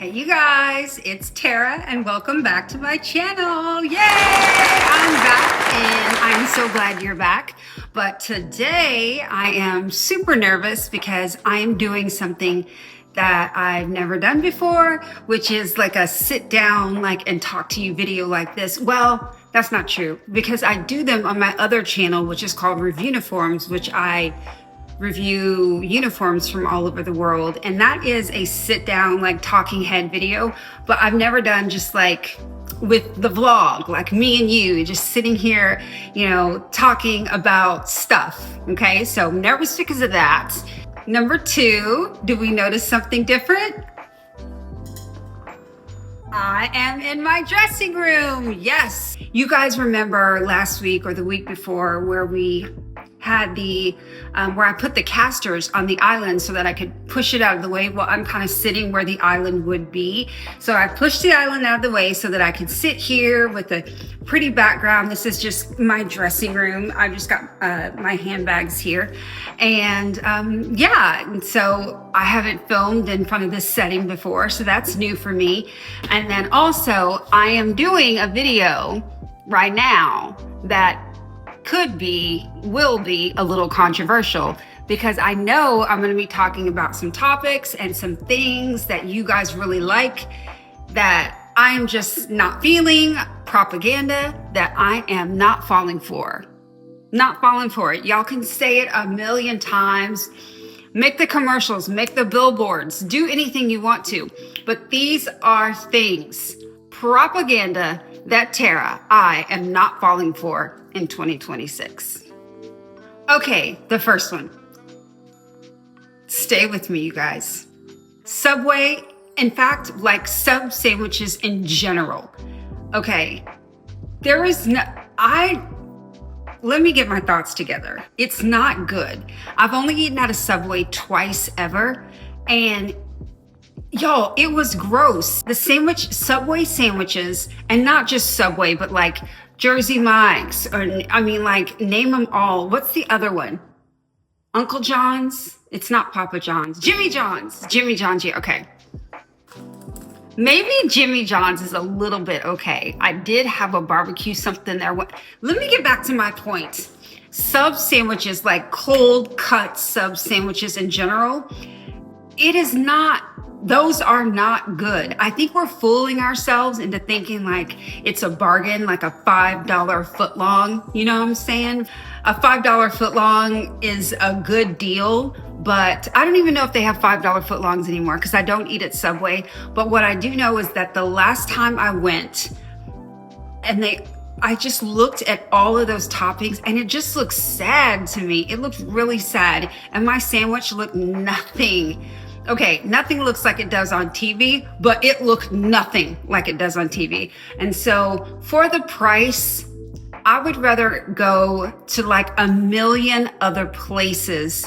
Hey you guys, it's Tara and welcome back to my channel. Yay! I'm back and I'm so glad you're back. But today I am super nervous because I am doing something that I've never done before, which is like a sit down and talk to you video like this. Well, that's not true because I do them on my other channel, which is called Reviewniforms, which I review uniforms from all over the world, and that is a sit down talking head video. But I've never done just with the vlog, like me and you just sitting here, talking about stuff. Okay, so I'm nervous because of that. Number two, do we notice something different? I am in my dressing room. Yes, you guys remember last week or the week before where we had the where I put the casters on the island so that I could push it out of the way. Well, I'm kind of sitting where the island would be. So I pushed the island out of the way so that I could sit here with a pretty background. This is just my dressing room. I've just got my handbags here. And yeah, and so I haven't filmed in front of this setting before, so that's new for me. And then also I am doing a video right now that will be a little controversial because I know I'm going to be talking about some topics and some things that you guys really like that I am just not feeling, propaganda that I am not falling for. Not falling for it. Y'all can say it a million times, make the commercials, make the billboards, do anything you want to, but these are things, propaganda that I am not falling for in 2026. Okay, the first one. Stay with me, you guys. Subway, in fact, sub sandwiches in general. Okay, let me get my thoughts together. It's not good. I've only eaten at a Subway twice ever, and y'all, it was gross. The Subway sandwiches, and not just Subway, but Jersey Mike's, or name them all. What's the other one? Uncle John's? It's not Papa John's. Jimmy John's. Jimmy John's, yeah, okay. Maybe Jimmy John's is a little bit okay. I did have a barbecue something there. Let me get back to my point. Sub sandwiches, cold cut sub sandwiches in general, those are not good. I think we're fooling ourselves into thinking it's a bargain, a $5 foot long. You know what I'm saying? A $5 foot long is a good deal, but I don't even know if they have $5 foot longs anymore because I don't eat at Subway. But what I do know is that the last time I went I just looked at all of those toppings and it just looked sad to me. It looked really sad. And my sandwich looked nothing. Okay, nothing looks like it does on TV, but it looked nothing like it does on TV. And so for the price, I would rather go to a million other places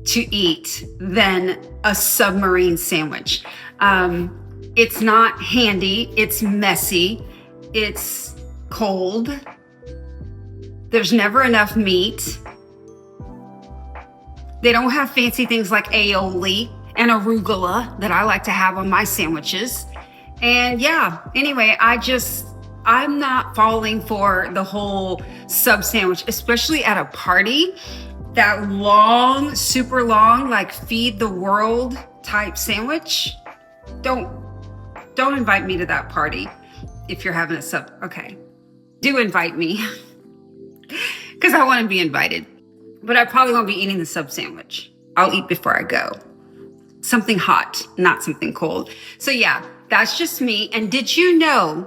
to eat than a submarine sandwich. It's not handy, it's messy, it's cold, there's never enough meat. They don't have fancy things like aioli and arugula that I like to have on my sandwiches. And yeah, anyway, I'm not falling for the whole sub sandwich, especially at a party. That long, super long, feed the world type sandwich. Don't invite me to that party if you're having a sub. Okay, do invite me because I want to be invited. But I probably won't be eating the sub sandwich. I'll eat before I go. Something hot, not something cold. So yeah, that's just me. And did you know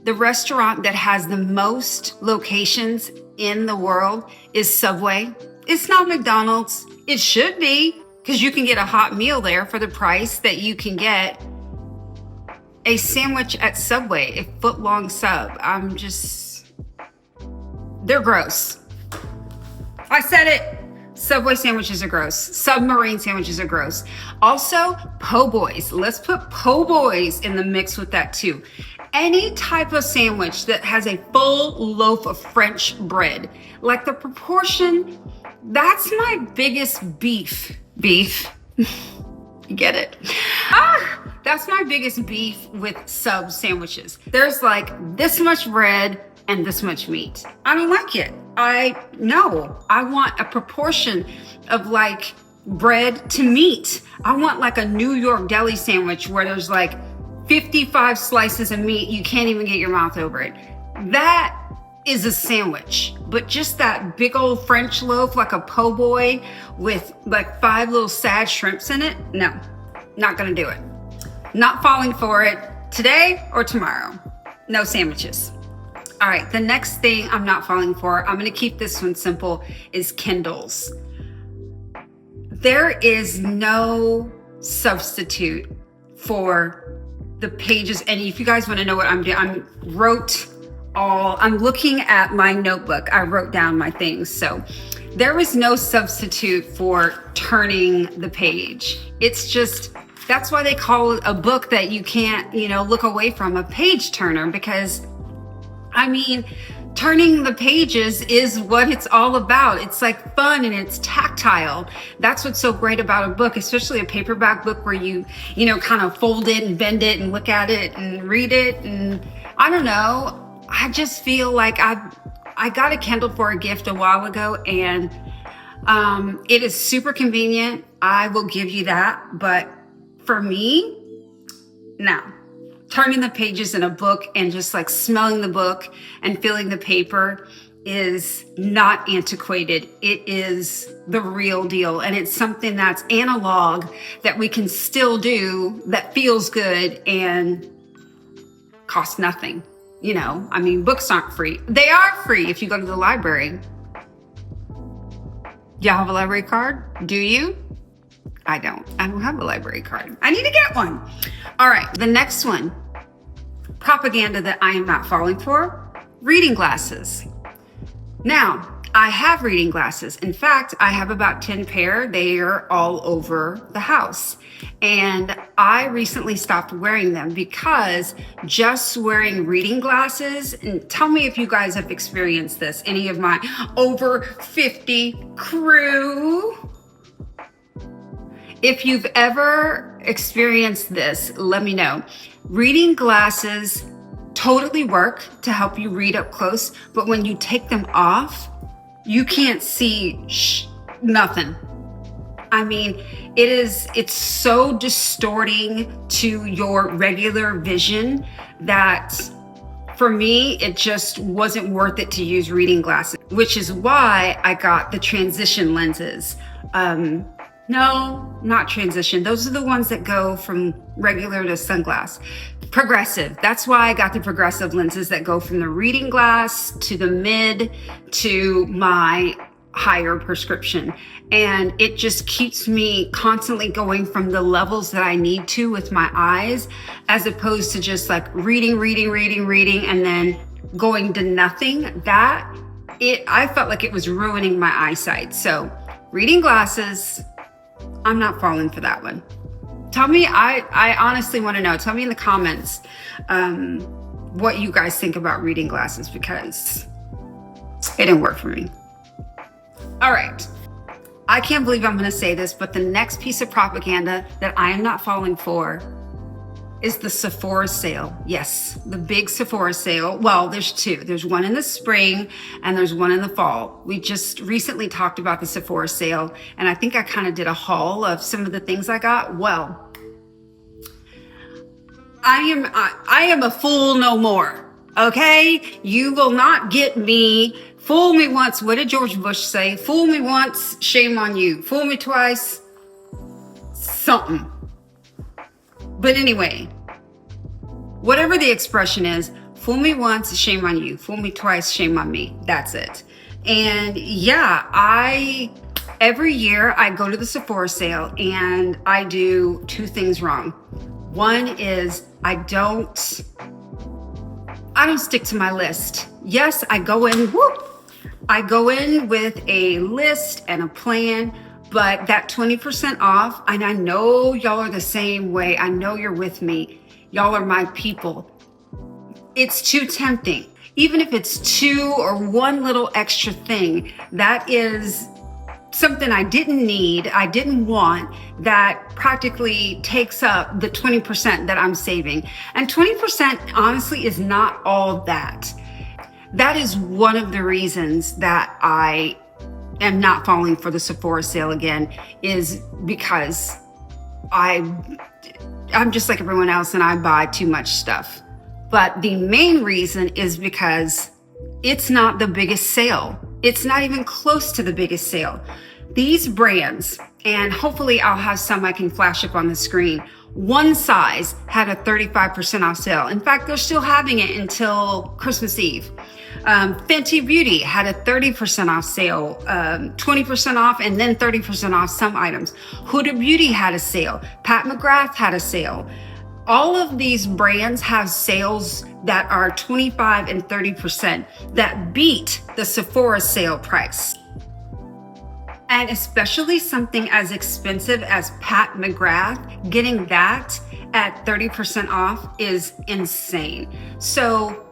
the restaurant that has the most locations in the world is Subway? It's not McDonald's. It should be, because you can get a hot meal there for the price that you can get a sandwich at Subway, a foot-long sub. They're gross. I said it. Subway sandwiches are gross. Submarine sandwiches are gross. Also, po' boys. Let's put po' boys in the mix with that too. Any type of sandwich that has a full loaf of French bread, the proportion, that's my biggest beef. You get it? That's my biggest beef with sub sandwiches. There's like this much bread and this much meat. I don't like it. I want a proportion of like bread to meat. I want like a New York deli sandwich where there's like 55 slices of meat. You can't even get your mouth over it. That is a sandwich, but just that big old French loaf, like a po' boy with like 5 little sad shrimps in it. No, not gonna do it. Not falling for it today or tomorrow. No sandwiches. All right, the next thing I'm not falling for, I'm gonna keep this one simple, is Kindles. There is no substitute for the pages. And if you guys wanna know what I'm doing, I'm looking at my notebook. I wrote down my things. So there is no substitute for turning the page. It's just, that's why they call it a book that you can't, look away from, a page turner, because I mean, turning the pages is what it's all about. It's like fun and it's tactile. That's what's so great about a book, especially a paperback book where you kind of fold it and bend it and look at it and read it. And I don't know. I just feel like I got a Kindle for a gift a while ago, and it is super convenient. I will give you that. But for me, no. Turning the pages in a book and just like smelling the book and feeling the paper is not antiquated. It is the real deal. And it's something that's analog that we can still do, that feels good and costs nothing. Books aren't free. They are free if you go to the library. Do y'all have a library card? Do you? I don't have a library card. I need to get one. All right, the next one, propaganda that I am not falling for, reading glasses. Now, I have reading glasses. In fact, I have about 10 pair. They are all over the house. And I recently stopped wearing them because just wearing reading glasses, and tell me if you guys have experienced this, any of my over 50 crew. If you've ever experienced this, let me know. Reading glasses totally work to help you read up close, but when you take them off, you can't see nothing. I mean, it's so distorting to your regular vision that for me, it just wasn't worth it to use reading glasses, which is why I got the transition lenses. No, not transition. Those are the ones that go from regular to sunglass. Progressive. That's why I got the progressive lenses that go from the reading glass to the mid to my higher prescription. And it just keeps me constantly going from the levels that I need to with my eyes, as opposed to just like reading, and then going to nothing. I felt like it was ruining my eyesight. So reading glasses, I'm not falling for that one. Tell me, I honestly want to know. Tell me in the comments what you guys think about reading glasses, because it didn't work for me. All right. I can't believe I'm going to say this, but the next piece of propaganda that I am not falling for is the Sephora sale. Yes, the big Sephora sale. Well, there's two. There's one in the spring and there's one in the fall. We just recently talked about the Sephora sale, and I think I kind of did a haul of some of the things I got. Well, I am a fool no more. Okay? You will not get me. Fool me once. What did George Bush say? Fool me once, shame on you. Fool me twice, something. But anyway, whatever the expression is, fool me once, shame on you. Fool me twice, shame on me. That's it. And yeah, every year I go to the Sephora sale and I do two things wrong. One is I don't stick to my list. Yes, I go in with a list and a plan, but that 20% off, and I know y'all are the same way. I know you're with me. Y'all are my people. It's too tempting. Even if it's two or one little extra thing, that is something I didn't need, I didn't want, that practically takes up the 20% that I'm saving. And 20% honestly is not all that. That is one of the reasons that I am not falling for the Sephora sale again, is because I'm just like everyone else and I buy too much stuff. But the main reason is because it's not the biggest sale. It's not even close to the biggest sale. These brands, and hopefully I'll have some I can flash up on the screen, one size had a 35% off sale. In fact, they're still having it until Christmas Eve. Fenty Beauty had a 30% off sale, 20% off, and then 30% off some items. Huda Beauty had a sale. Pat McGrath had a sale. All of these brands have sales that are 25 and 30% that beat the Sephora sale price. And especially something as expensive as Pat McGrath, getting that at 30% off is insane. So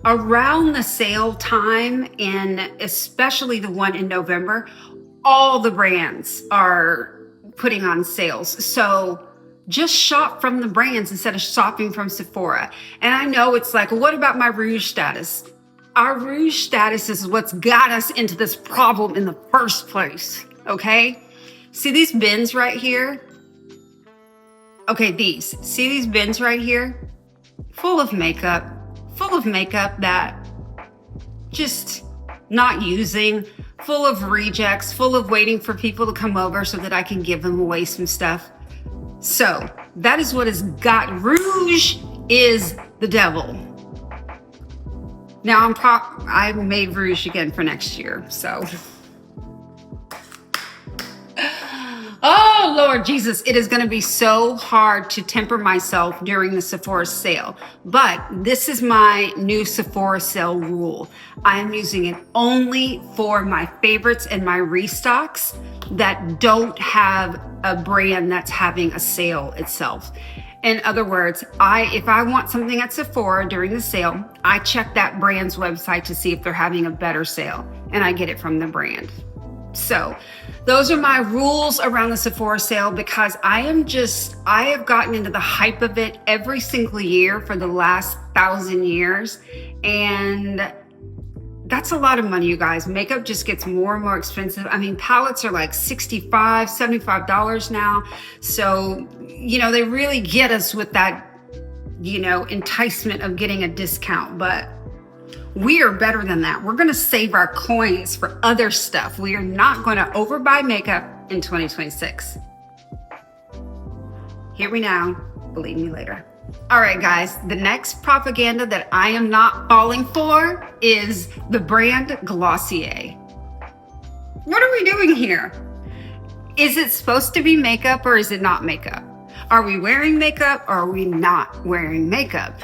around the sale time, and especially the one in November, all the brands are putting on sales. So just shop from the brands instead of shopping from Sephora. And I know it's like, well, what about my rouge status? Our rouge status is what's got us into this problem in the first place, okay? See these bins right here? Okay, see these bins right here? Full of makeup that just not using, full of rejects, full of waiting for people to come over so that I can give them away some stuff. So that is what has got rouge is the devil. Now I made rouge again for next year, so. Oh, Lord Jesus, it is going to be so hard to temper myself during the Sephora sale. But this is my new Sephora sale rule. I am using it only for my favorites and my restocks that don't have a brand that's having a sale itself. In other words, if I want something at Sephora during the sale, I check that brand's website to see if they're having a better sale, and I get it from the brand. So those are my rules around the Sephora sale, because I have gotten into the hype of it every single year for the last 1,000 years. And that's a lot of money, you guys. Makeup just gets more and more expensive. I mean, palettes are like $65, $75 now. So, they really get us with that, enticement of getting a discount. But we are better than that. We're going to save our coins for other stuff. We are not going to overbuy makeup in 2026. Hear me now, believe me later. All right, guys, the next propaganda that I am not falling for is the brand Glossier. What are we doing here? Is it supposed to be makeup or is it not makeup? Are we wearing makeup or are we not wearing makeup?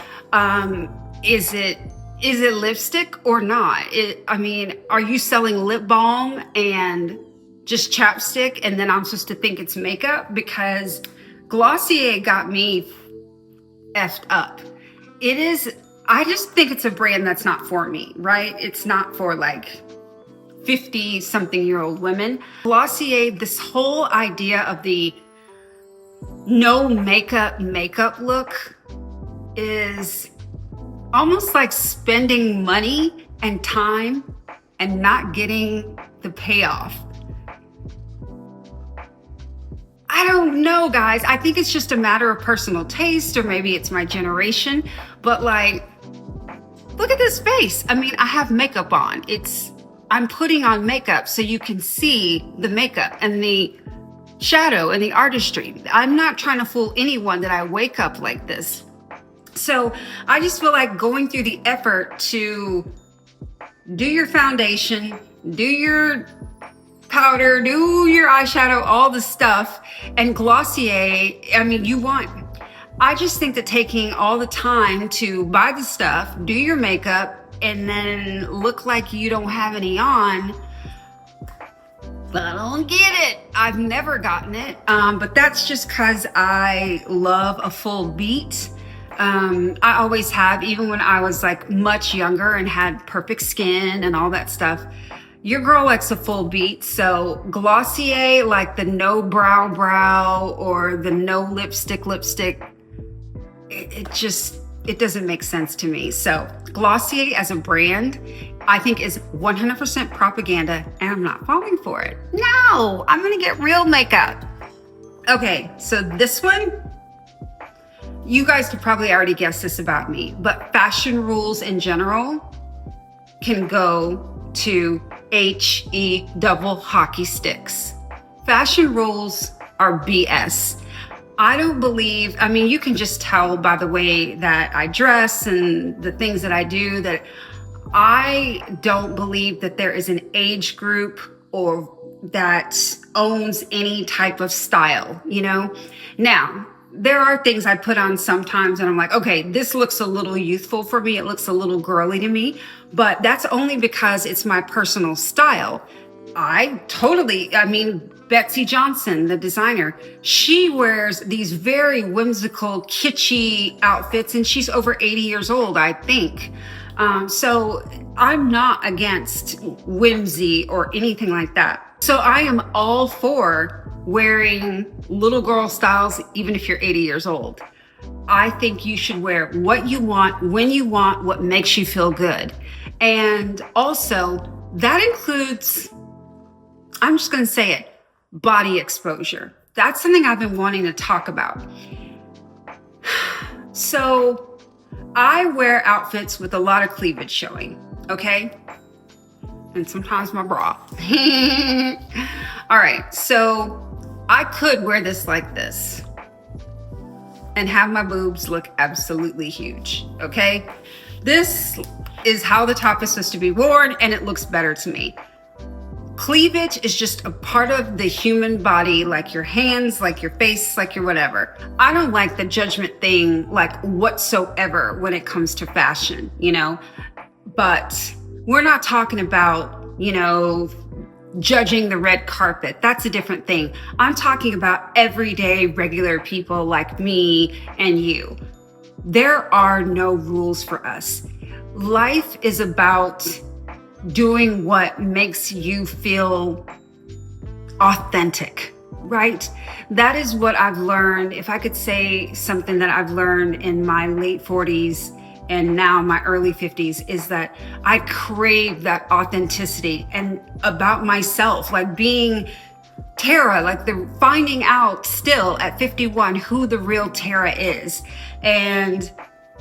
Is it lipstick or not? Are you selling lip balm and just chapstick and then I'm supposed to think it's makeup? Because Glossier got me effed up. I just think it's a brand that's not for me, right? It's not for like 50-something-year-old women. Glossier, this whole idea of the no makeup look is almost like spending money and time and not getting the payoff. I don't know, guys. I think it's just a matter of personal taste, or maybe it's my generation, but like, look at this face. I have makeup on. I'm putting on makeup so you can see the makeup and the shadow and the artistry. I'm not trying to fool anyone that I wake up like this. So I just feel like going through the effort to do your foundation, do your powder, do your eyeshadow, all the stuff, and Glossier, I just think that taking all the time to buy the stuff, do your makeup, and then look like you don't have any on, I don't get it. I've never gotten it, but that's just because I love a full beat. I always have, even when I was like much younger and had perfect skin and all that stuff. Your girl likes a full beat, so Glossier, like the no brow or the no lipstick, it doesn't make sense to me. So Glossier as a brand, I think is 100% propaganda, and I'm not falling for it. No, I'm gonna get real makeup. Okay, so this one, you guys could probably already guess this about me, but fashion rules in general can go to HE double hockey sticks. Fashion rules are BS. I don't believe, I mean, you can just tell by the way that I dress and the things that I do that I don't believe that there is an age group or that owns any type of style, you know? Now, there are things I put on sometimes and I'm like, okay, this looks a little youthful for me. It looks a little girly to me, but that's only because it's my personal style. I mean, Betsy Johnson, the designer, she wears these very whimsical, kitschy outfits and she's over 80 years old, I think. So I'm not against whimsy or anything like that. So I am all for wearing little girl styles, even if you're 80 years old. I think you should wear what you want, when you want, what makes you feel good. And also that includes, I'm just going to say it, body exposure. That's something I've been wanting to talk about. So I wear outfits with a lot of cleavage showing, okay? And sometimes my bra. All right, so I could wear this like this and have my boobs look absolutely huge, okay? This is how the top is supposed to be worn and it looks better to me. Cleavage is just a part of the human body, like your hands, like your face, like your whatever. I don't like the judgment thing, like whatsoever when it comes to fashion, you know? But we're not talking about, you know, judging the red carpet. That's a different thing. I'm talking about everyday, regular people like me and you. There are no rules for us. Life is about doing what makes you feel authentic, right? That is what I've learned. If I could say something that I've learned in my late 40s and now my early 50s is that I crave that authenticity and about myself, like being Tara, like the finding out still at 51 who the real Tara is. And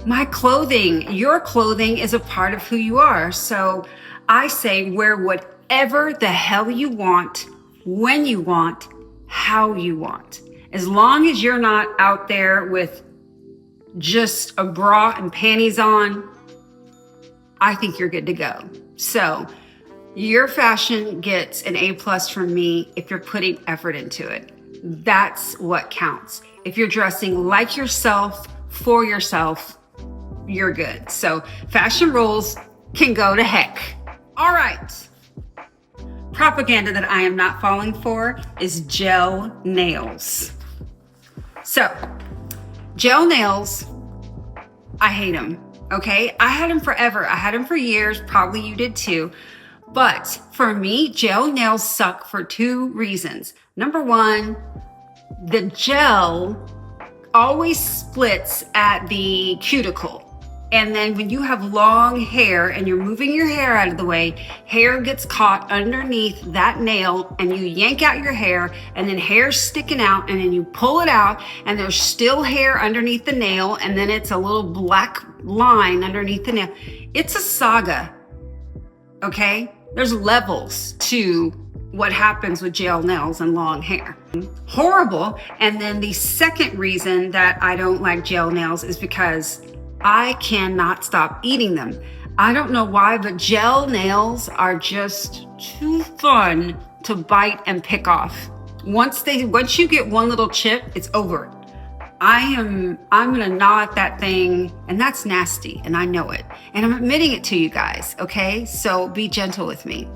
my clothing, your clothing is a part of who you are. So I say wear whatever the hell you want, when you want, how you want. As long as you're not out there with just a bra and panties on, I think you're good to go. So your fashion gets an A+ from me if you're putting effort into it. That's what counts. If you're dressing like yourself, for yourself, you're good. So fashion rules can go to heck. All right. Propaganda that I am not falling for is gel nails. So gel nails, I hate them, okay? I had them forever. I had them for years. Probably you did too. But for me, gel nails suck for two reasons. Number one, the gel always splits at the cuticle. And then when you have long hair and you're moving your hair out of the way, hair gets caught underneath that nail and you yank out your hair and then hair's sticking out and then you pull it out and there's still hair underneath the nail and then it's a little black line underneath the nail. It's a saga, okay? There's levels to what happens with gel nails and long hair. Horrible. And then the second reason that I don't like gel nails is because I cannot stop eating them. I don't know why, but gel nails are just too fun to bite and pick off. Once you get one little chip, it's over. I'm gonna gnaw at that thing, and that's nasty, and I know it. And I'm admitting it to you guys, okay? So be gentle with me.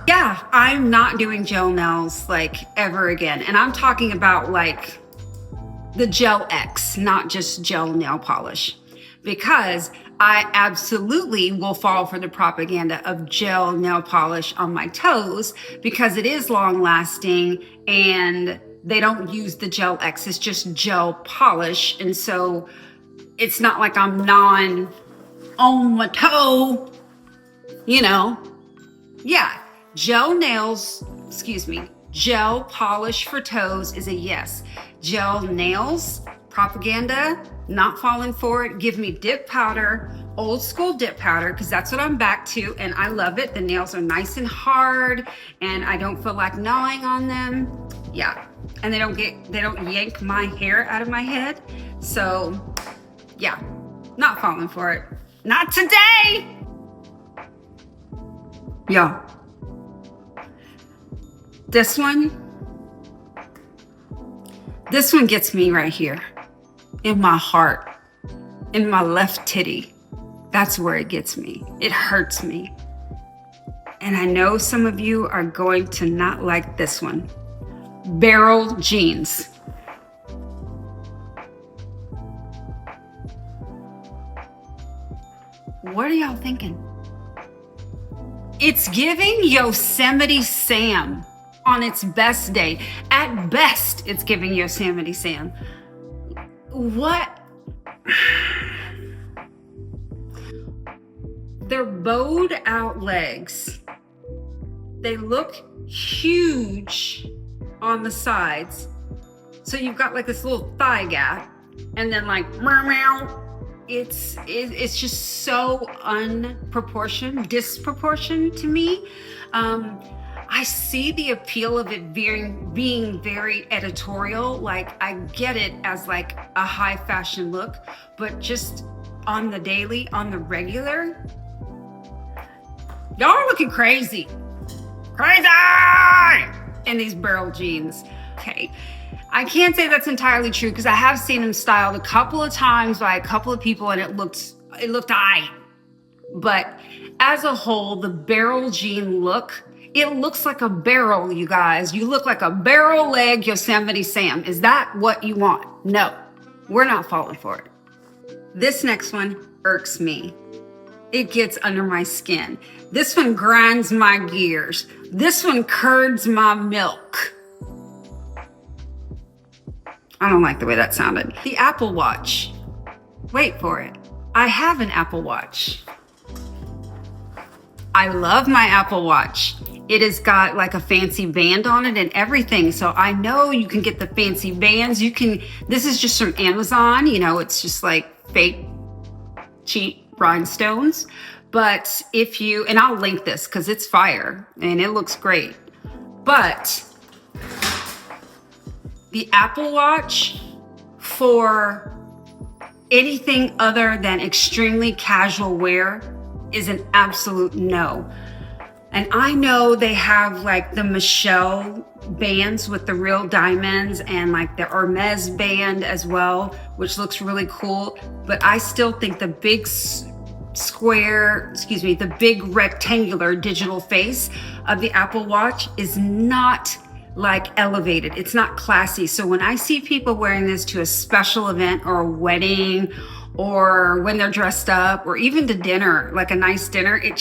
Yeah, I'm not doing gel nails like ever again. And I'm talking about like the Gel X, not just gel nail polish, because I absolutely will fall for the propaganda of gel nail polish on my toes because it is long lasting and they don't use the Gel X. It's just gel polish. And so it's not like I'm gnawing on my toe, you know. Yeah, gel polish for toes is a yes. Gel nails, propaganda, not falling for it. Give me dip powder, old school dip powder, because that's what I'm back to, and I love it. The nails are nice and hard, and I don't feel like gnawing on them. Yeah, and they don't yank my hair out of my head. So, yeah, not falling for it. Not today. Yo, this one gets me right here in my heart, in my left titty. That's where it gets me. It hurts me. And I know some of you are going to not like this one. Barrel jeans. What are y'all thinking? It's giving Yosemite Sam on its best day. At best, it's giving Yosemite Sam. What? They're bowed out legs. They look huge on the sides. So you've got like this little thigh gap and then like meow meow. It's just so disproportioned to me. I see the appeal of it being very editorial. Like I get it as like a high fashion look, but just on the daily, on the regular, y'all are looking crazy in these barrel jeans. Okay. I can't say that's entirely true because I have seen them styled a couple of times by a couple of people and it looked aight. But as a whole, the barrel jean look, it looks like a barrel, you guys. You look like a barrel leg Yosemite Sam. Is that what you want? No, we're not falling for it. This next one irks me. It gets under my skin. This one grinds my gears. This one curds my milk. I don't like the way that sounded. The Apple Watch. Wait for it. I have an Apple Watch. I love my Apple Watch. It has got like a fancy band on it and everything. So I know you can get the fancy bands. This is just from Amazon. You know, it's just like fake, cheap rhinestones. But and I'll link this because it's fire and it looks great. But the Apple Watch for anything other than extremely casual wear is an absolute no. And I know they have like the Michelle bands with the real diamonds and like the Hermes band as well, which looks really cool. But I still think the big the big rectangular digital face of the Apple Watch is not like elevated. It's not classy. So when I see people wearing this to a special event or a wedding or when they're dressed up or even to dinner, like a nice dinner, it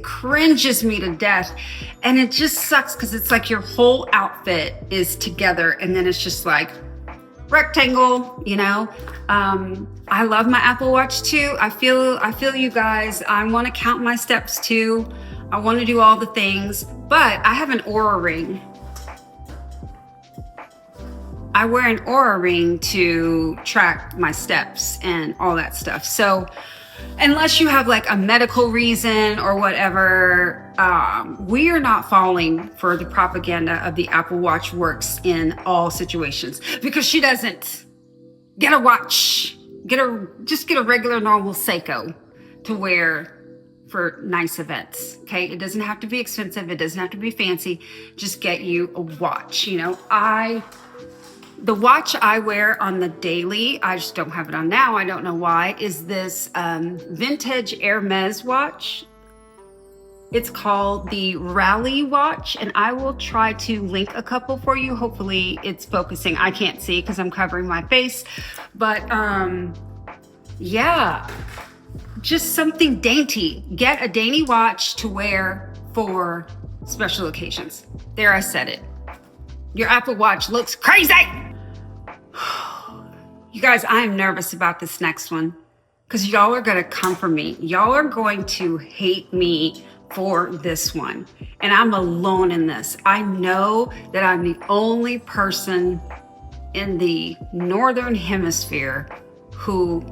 cringes me to death. And it just sucks because it's like your whole outfit is together and then it's just like rectangle, you know? I love my Apple Watch too. I feel you guys. I want to count my steps too. I want to do all the things, but I have an Oura ring. I wear an Oura ring to track my steps and all that stuff. So unless you have like a medical reason or whatever, we are not falling for the propaganda of the Apple Watch works in all situations because she doesn't. Get a watch, just get a regular normal Seiko to wear for nice events. Okay. It doesn't have to be expensive. It doesn't have to be fancy. Just get you a watch. You know, the watch I wear on the daily, I just don't have it on now. I don't know why, is this vintage Hermes watch. It's called the Rally watch, and I will try to link a couple for you. Hopefully it's focusing. I can't see because I'm covering my face, but Yeah, just something dainty. Get a dainty watch to wear for special occasions. There, I said it. Your Apple Watch looks crazy. You guys, I am nervous about this next one because y'all are going to come for me. Y'all are going to hate me for this one. And I'm alone in this. I know that I'm the only person in the Northern Hemisphere who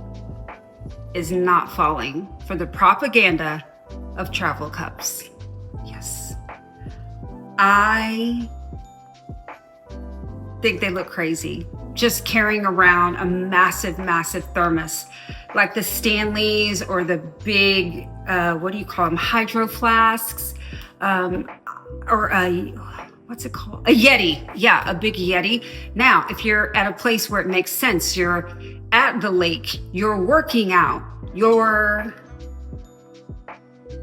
is not falling for the propaganda of travel cups. Yes. I think they look crazy. Just carrying around a massive, massive thermos, like the Stanleys or the big, what do you call them? Hydro flasks, or what's it called? A Yeti. Yeah, a big Yeti. Now, if you're at a place where it makes sense, you're at the lake, you're working out,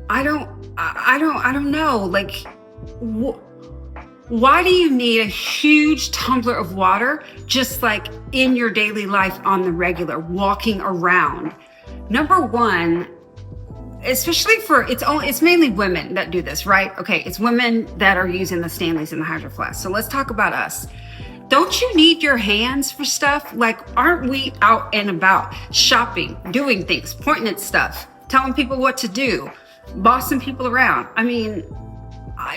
I don't know, like, why do you need a huge tumbler of water just like in your daily life on the regular, walking around? Number one, especially it's mainly women that do this, right? Okay, it's women that are using the Stanleys and the Hydro Flask. So let's talk about us. Don't you need your hands for stuff? Like, aren't we out and about shopping, doing things, pointing at stuff, telling people what to do, bossing people around? I mean,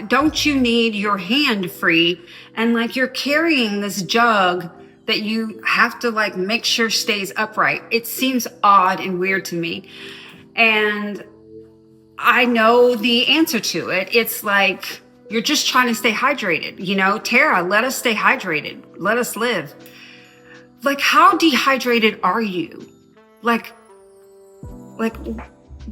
don't you need your hand free? And like, you're carrying this jug that you have to like make sure stays upright. It seems odd and weird to me. And I know the answer to it. It's like, you're just trying to stay hydrated. You know, Tara, let us stay hydrated. Let us live. Like, how dehydrated are you? Like,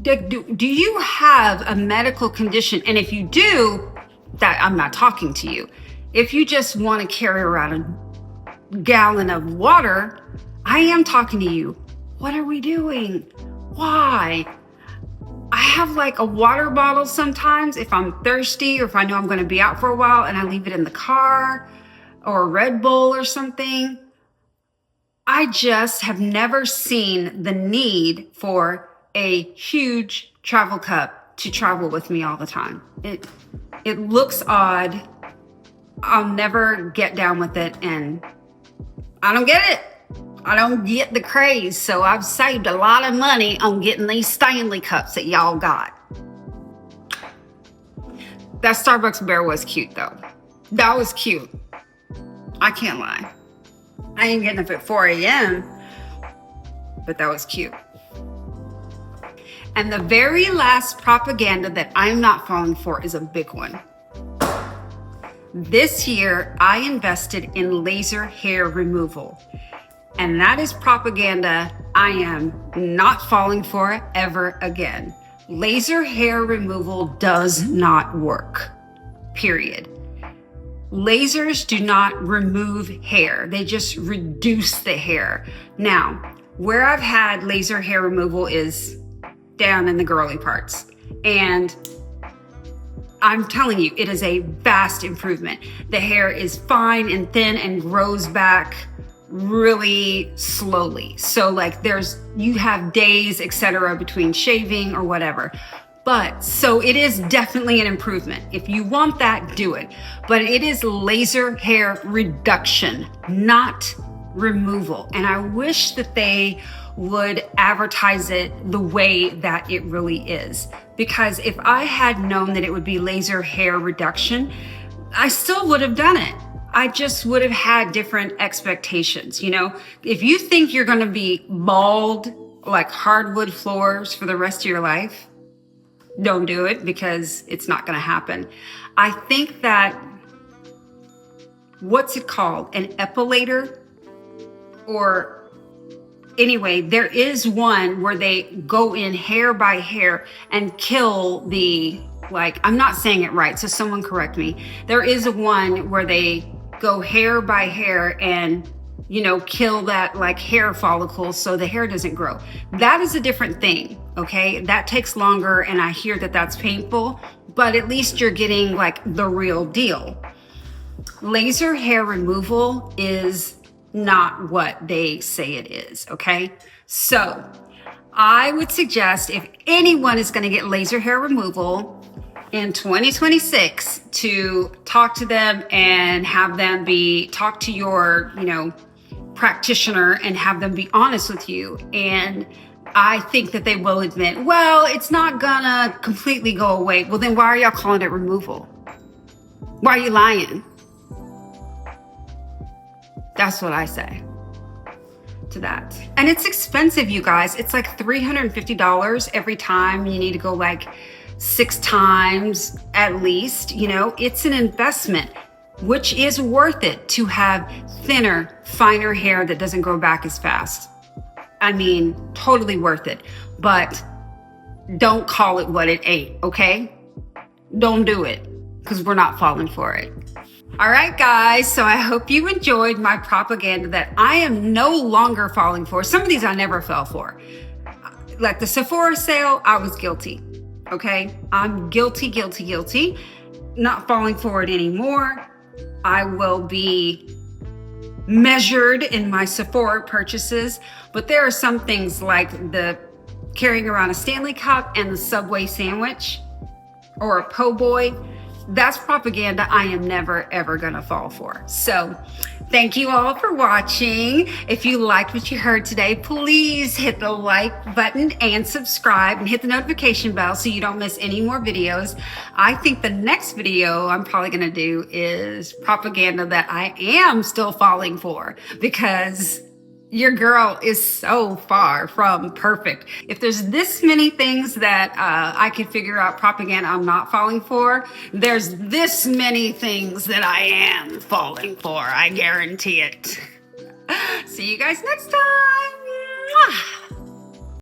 do you have a medical condition? And if you do, that I'm not talking to you. If you just want to carry around a gallon of water, I am talking to you. What are we doing? Why? I have like a water bottle sometimes if I'm thirsty or if I know I'm going to be out for a while, and I leave it in the car, or a Red Bull or something. I just have never seen the need for a huge travel cup to travel with me all the time. It looks odd. I'll never get down with it, and I don't get it. I don't get the craze. So I've saved a lot of money on getting these Stanley cups that y'all got. That Starbucks bear was cute though. That was cute. I can't lie. I ain't getting up at 4 a.m., but that was cute. And the very last propaganda that I'm not falling for is a big one. This year, I invested in laser hair removal. And that is propaganda I am not falling for ever again. Laser hair removal does not work, period. Lasers do not remove hair. They just reduce the hair. Now, where I've had laser hair removal is down in the girly parts. And I'm telling you, it is a vast improvement. The hair is fine and thin and grows back really slowly. So like you have days, etc., between shaving or whatever. But so it is definitely an improvement. If you want that, do it. But it is laser hair reduction, not removal. And I wish that they would advertise it the way that it really is. Because if I had known that it would be laser hair reduction, I still would have done it. I just would have had different expectations. You know, if you think you're going to be bald like hardwood floors for the rest of your life, don't do it, because it's not going to happen. I think that, what's it called? An epilator? Or anyway, there is one where they go in hair by hair and kill the, like, I'm not saying it right, so someone correct me. There is a one where they go hair by hair and, you know, kill that like hair follicle so the hair doesn't grow. That is a different thing, okay? That takes longer, and I hear that that's painful, but at least you're getting like the real deal. Laser hair removal is not what they say it is, okay? So I would suggest if anyone is going to get laser hair removal in 2026 to talk to them and have them talk to your, practitioner and have them be honest with you. And I think that they will admit, well, it's not gonna completely go away. Well, then why are y'all calling it removal? Why are you lying? That's what I say to that. And it's expensive, you guys. It's like $350 every time. You need to go like 6 times at least. It's an investment, which is worth it to have thinner, finer hair that doesn't grow back as fast. I mean, totally worth it. But don't call it what it ain't, okay? Don't do it, because we're not falling for it. All right, guys, so I hope you enjoyed my propaganda that I am no longer falling for. Some of these I never fell for. Like the Sephora sale, I was guilty, okay? I'm guilty. Not falling for it anymore. I will be measured in my Sephora purchases, but there are some things like the carrying around a Stanley Cup and the Subway sandwich or a po' boy. That's propaganda I am never, ever gonna fall for. So thank you all for watching. If you liked what you heard today, please hit the like button and subscribe and hit the notification bell so you don't miss any more videos. I think the next video I'm probably gonna do is propaganda that I am still falling for, because your girl is so far from perfect. If there's this many things that I can figure out propaganda I'm not falling for, there's this many things that I am falling for. I guarantee it. See you guys next time. Mwah.